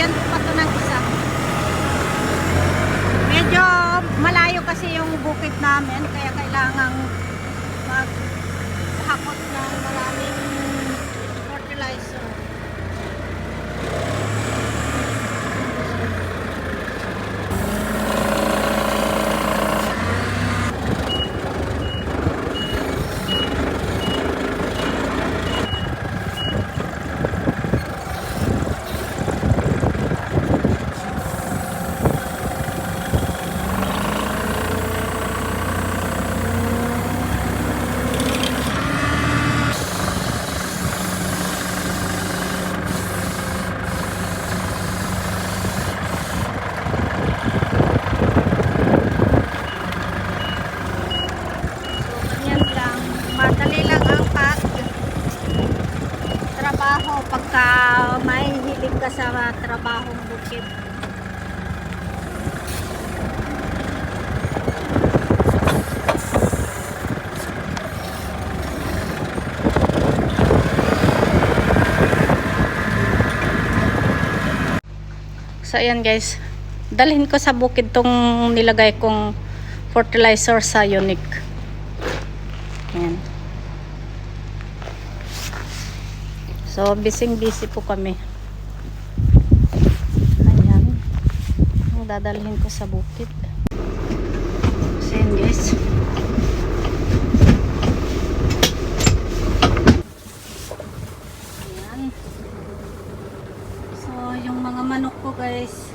Lalagyan ko pa to ng isa. Medyo malayo kasi yung bukid namin, kaya kailangang maghakot ng maraming fertilizer. Pagka may hilig ka sa trabahong bukid. So ayan guys, dalhin ko sa bukid tong nilagay kong fertilizer sa Unique. Ayan. So, busy po kami. Ayan. Ang dadalhin ko sa bukid. So, ayan guys. Ayan. So, yung mga manok ko guys,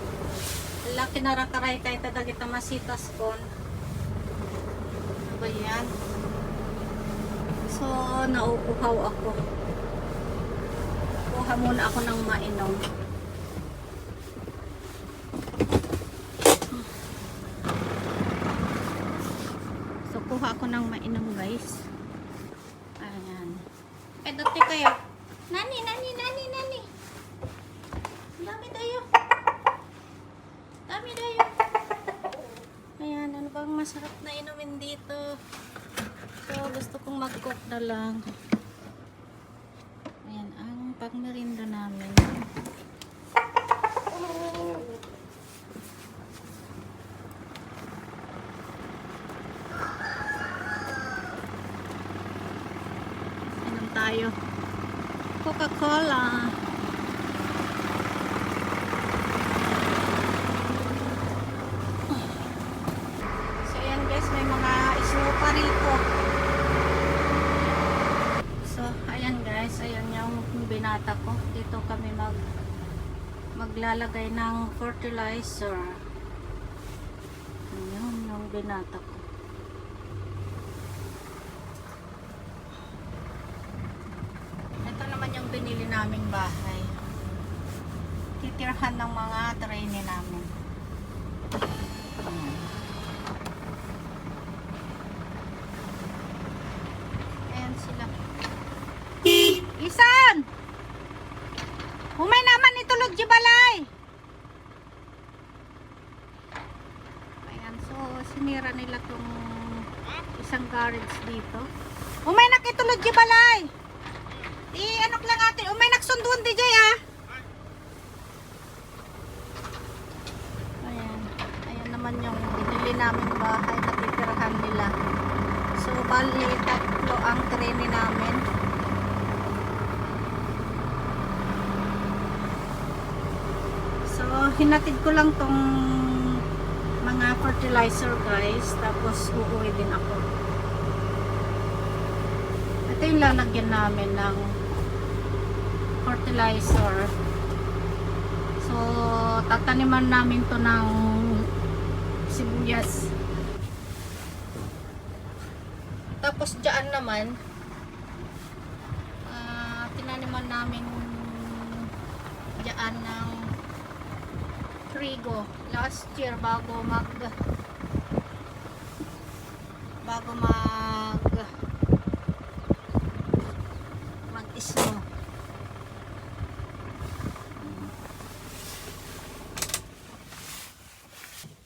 laki na rakaray kahit tadagita masitas kon. Ano ba yan? So, nauuhaw ako. Kuha muna ako ng mainom. So, kuha ako ng mainom guys. Ayan. Dati kayo. Nani. Dami tayo. Ayan, ano bang masarap na inumin dito? So, gusto kong mag-cook na lang. Ayan, ang pagmerienda namin. Inom tayo. Coca-Cola. So, ayan guys, may mga islo pa rito. So, ayan guys, ayan yung binata ko. Dito kami maglalagay ng fertilizer. Ayan yung binata ko. Ito naman yung binili naming bahay. Titirhan ng mga trainee namin. Ayan sila. Isan! Humay naman itulog di balay. Ayan, so sinira nila tong isang garage dito. Humay nakitulog di balay. Anok lang ate, humay nagsundun di jay ah. Ayan naman yung binili namin bahay na titirahan nila. So bali tatlo ang trainee namin. Hinatid ko lang tong mga fertilizer guys, tapos uuwi din ako. Ito yung lalagyan namin ng fertilizer. So tataniman namin to ng sibuyas. Tapos dyan naman tinaniman namin dyan ng trigo last year bago mag isno.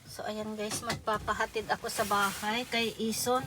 So ayan guys, magpapahatid ako sa bahay kay Ison.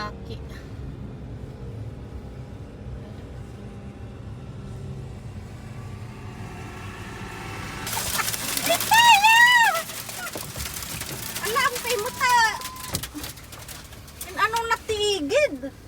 kaki. Ala, ang tayo mo ta. Anong natigid?